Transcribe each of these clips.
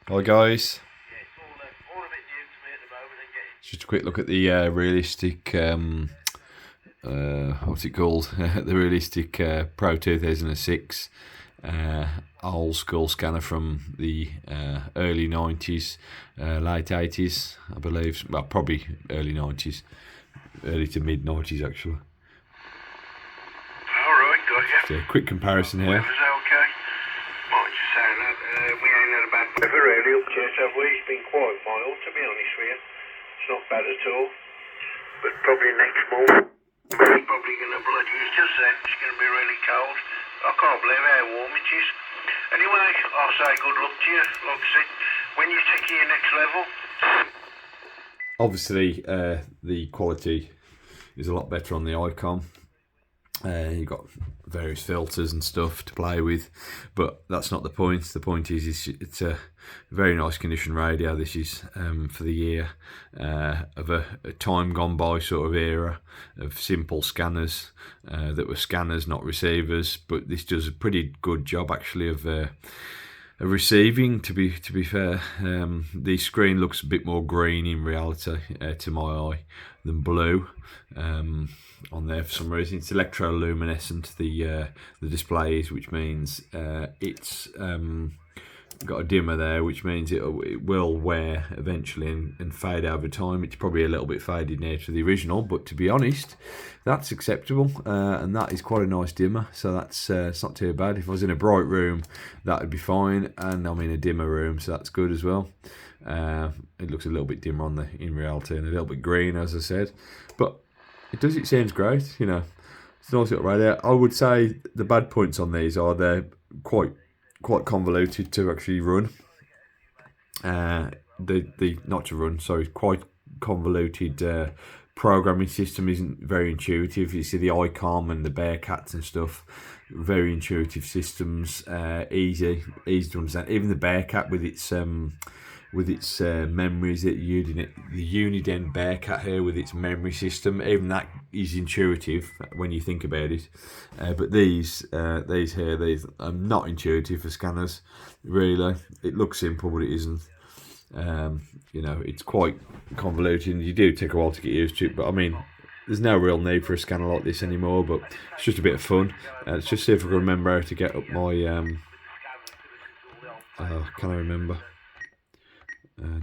Hi guys. Just a quick look at the realistic, what's it called? The realistic Pro-2006 old school scanner from the early 90s, late 80s, I believe. Well, probably early 90s, early to mid 90s actually. Alright, got you. Just a quick comparison here. Weather's okay. Might just say that we ain't had a bad weather really up to it, have we? It's been quite mild, to be honest with you. It's not bad at all. But probably next month, we're probably going to bloody hit us then. It's going to be really cold. I can't believe how warm it is. Anyway, I'll say good luck to you. Like I said, when you take your next level. Obviously, the quality is a lot better on the Icom. You've got various filters and stuff to play with, but that's not the point. The point is it's a very nice condition radio. This is for the year of a time gone by sort of era of simple scanners that were scanners, not receivers. But this does a pretty good job actually of receiving. To be fair, the screen looks a bit more green in reality to my eye than blue on there for some reason. It's electroluminescent, the display is, which means it's got a dimmer there, which means it will wear eventually and fade over time. It's probably a little bit faded now to the original, but to be honest, that's acceptable, and that is quite a nice dimmer, so that's it's not too bad. If I was in a bright room, that would be fine, and I'm in a dimmer room, so that's good as well. It looks a little bit dimmer on in reality and a little bit green, as I said, but it seems great, you know. It's a nice little radio. I would say the bad points on these are they're quite convoluted to actually run. The not to run, sorry, quite convoluted programming system isn't very intuitive. You see the Icom and the Bearcats and stuff, very intuitive systems, easy to understand. Even the Bearcat with its memories, the Uniden Bearcat here with its memory system, even that is intuitive when you think about it. But these are not intuitive for scanners, really. It looks simple, but it isn't. You know, it's quite convoluted, and you do take a while to get used to it. But I mean, there's no real need for a scanner like this anymore. But it's just a bit of fun. Let's just see if I can remember how to get up my. Can I remember?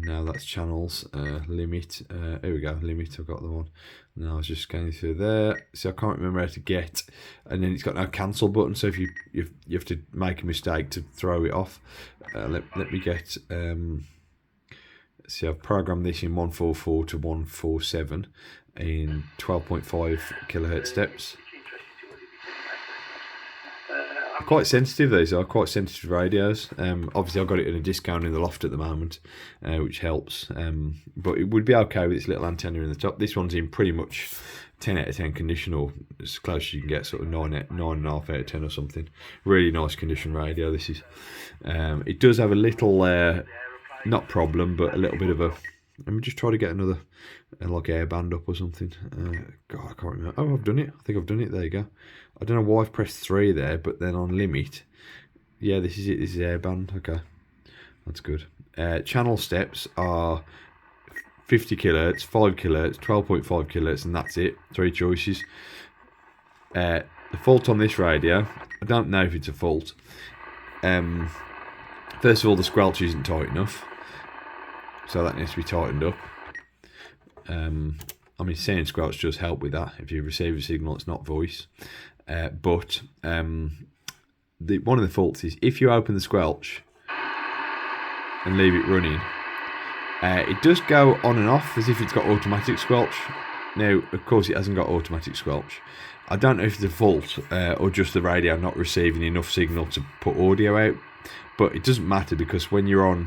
Now that's channels, limit, here we go, limit, I've got the one. Now I was just scanning through there, so I can't remember how to get, and then it's got no cancel button, so if you have to make a mistake to throw it off. Let me get, see, I've programmed this in 144 to 147 in 12.5 kilohertz steps. Quite sensitive, these are quite sensitive radios. Obviously I've got it in a discount in the loft at the moment, which helps, but it would be okay with its little antenna in the top. This one's in pretty much 10 out of 10 condition, or as close as you can get, sort of 9.5 out of 10 or something. Really nice condition radio this is. It does have a little not problem, but a little bit of a, let me just try to get another like airband up or something. God, I can't remember. Oh, I've done it. I think I've done it. There you go. I don't know why I've pressed 3 there, but then on limit, yeah, this is it. This is airband. Okay, that's good. Channel steps are 50 kilohertz, 5 kilohertz, 12.5 kilohertz, and that's it. 3 choices. The fault on this radio, I don't know if it's a fault. First of all, the squelch isn't tight enough, so that needs to be tightened up. I mean, saying squelch does help with that. If you receive a signal, it's not voice. But one of the faults is if you open the squelch and leave it running, it does go on and off as if it's got automatic squelch. Now, of course, it hasn't got automatic squelch. I don't know if it's a fault or just the radio not receiving enough signal to put audio out. But it doesn't matter, because when you're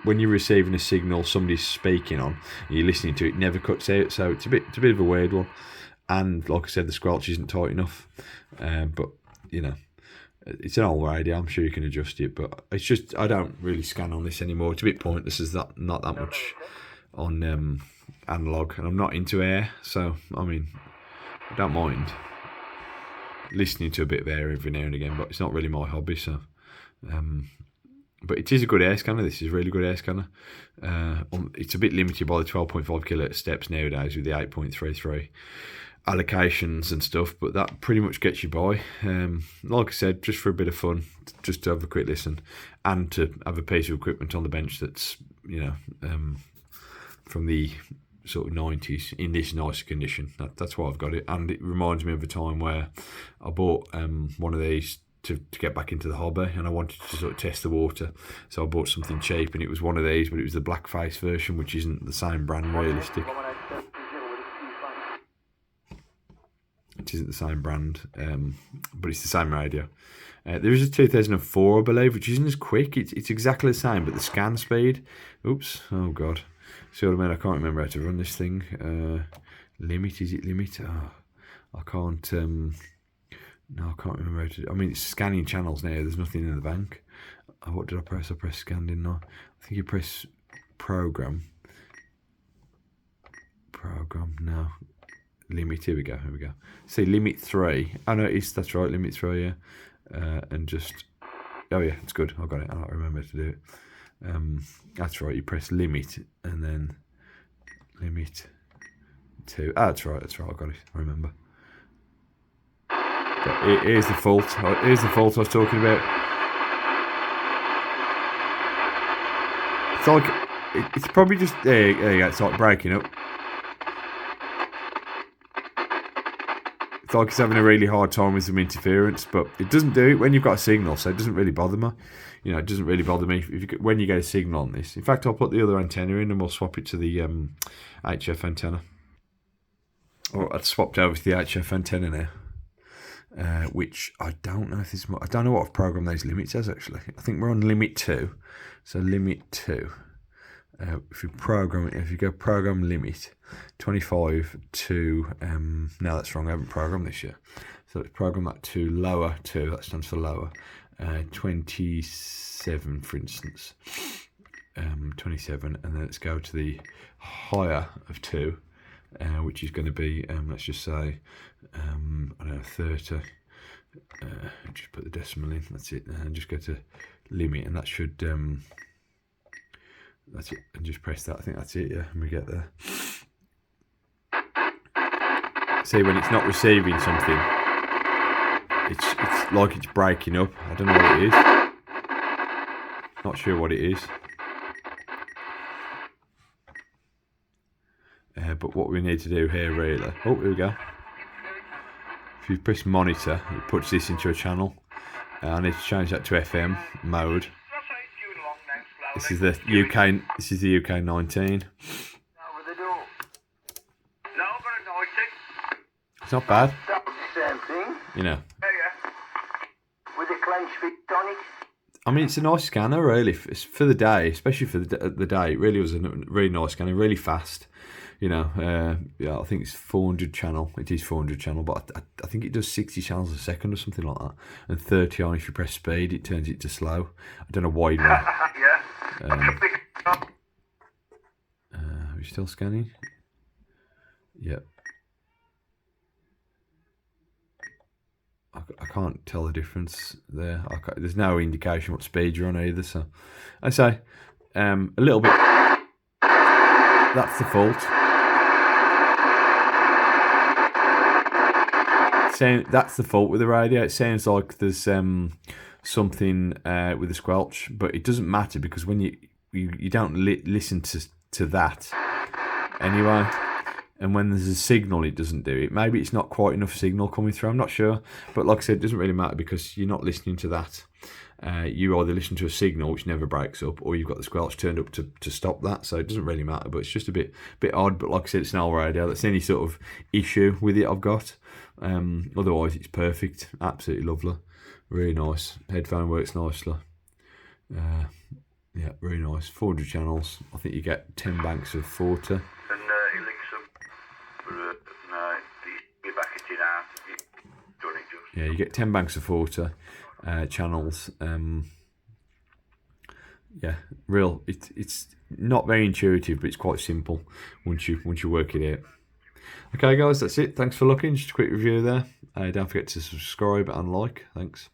receiving a signal somebody's speaking on and you're listening to it, never cuts out. So it's a bit of a weird one. And like I said, the squelch isn't tight enough. But you know, it's an old radio. I'm sure you can adjust it. But it's just, I don't really scan on this anymore. It's a bit pointless. There's not that much on analog, and I'm not into air. So I mean, I don't mind listening to a bit of air every now and again, but it's not really my hobby. So. but it is a good air scanner. This is a really good air scanner. It's a bit limited by the 12.5 kHz steps nowadays with the 8.33 allocations and stuff, but that pretty much gets you by. Like I said, just for a bit of fun, just to have a quick listen, and to have a piece of equipment on the bench that's, you know, from the sort of 90s in this nice condition. That's why I've got it, and it reminds me of a time where I bought one of these to get back into the hobby, and I wanted to sort of test the water, so I bought something cheap, and it was one of these, but it was the blackface version, which isn't the same brand realistic. It isn't the same brand, but it's the same radio. There is a 2004, I believe, which isn't as quick. It's exactly the same, but the scan speed. Oops! Oh god. See what I mean? I can't remember how to run this thing. Limit, is it limit? Oh, I can't. No, I can't remember how to. I mean, it's scanning channels now. There's nothing in the bank. Oh, what did I press? I pressed scan, didn't I? I think you press program. Program, no. Limit, here we go. See, limit 3. Oh no, that's right, limit 3, yeah. And just, oh yeah, it's good. I got it. I don't remember to do it. That's right, you press limit and then limit 2. Ah, that's right, I got it. I remember. But here's the fault. Here's the fault I was talking about. It's like, it's probably just, there you go, it's like breaking up. It's like it's having a really hard time with some interference, but it doesn't do it when you've got a signal, so it doesn't really bother me. You know, it doesn't really bother me when you get a signal on this. In fact, I'll put the other antenna in and we'll swap it to the HF antenna. Or I've swapped over to the HF antenna now, which I don't know if this. I don't know what I've programmed those limits as actually. I think we're on limit 2, so limit 2. If you go program limit 25 to no, that's wrong, I haven't programmed this yet, so let's program that to lower 2, that stands for lower, 27 for instance, 27, and then let's go to the higher of 2, which is going to be let's just say I don't know, 30, just put the decimal in, that's it, and just go to limit, and that should that's it, and just press that. I think that's it, yeah, and we get there. See, when it's not receiving something, it's like it's breaking up. I don't know what it is. Not sure what it is. But what we need to do here, really. Oh, here we go. If you press monitor, it puts this into a channel. I need to change that to FM mode. This is the UK. This is the UK 19. It's not bad. Same thing. You know. With a clenched fit on it. I mean, it's a nice scanner, really, for the day, especially for the day. It really was a really nice scanner, really fast. You know, yeah, I think it's 400 channel. It is 400 channel, but I think it does 60 channels a second or something like that. And 30 on, if you press speed, it turns it to slow. I don't know why. Yeah. Are we still scanning? Yep. I can't tell the difference there. There's no indication what speed you're on either. So I say a little bit. That's the fault. That's the fault with the radio. It sounds like there's something with the squelch, but it doesn't matter because when you don't listen to that anyway. And when there's a signal, it doesn't do it. Maybe it's not quite enough signal coming through. I'm not sure. But like I said, it doesn't really matter because you're not listening to that. You either listen to a signal, which never breaks up, or you've got the squelch turned up to stop that. So it doesn't really matter. But it's just a bit odd. But like I said, it's an old radio. That's the only sort of issue with it I've got. Otherwise, it's perfect. Absolutely lovely. Really nice. Headphone works nicely. Yeah, really nice. 400 channels. I think you get 10 banks of 40. Yeah, you get 10 banks of 40 channels. Yeah, real. It's not very intuitive, but it's quite simple once you work it out. Okay, guys, that's it. Thanks for looking. Just a quick review there. Don't forget to subscribe and like. Thanks.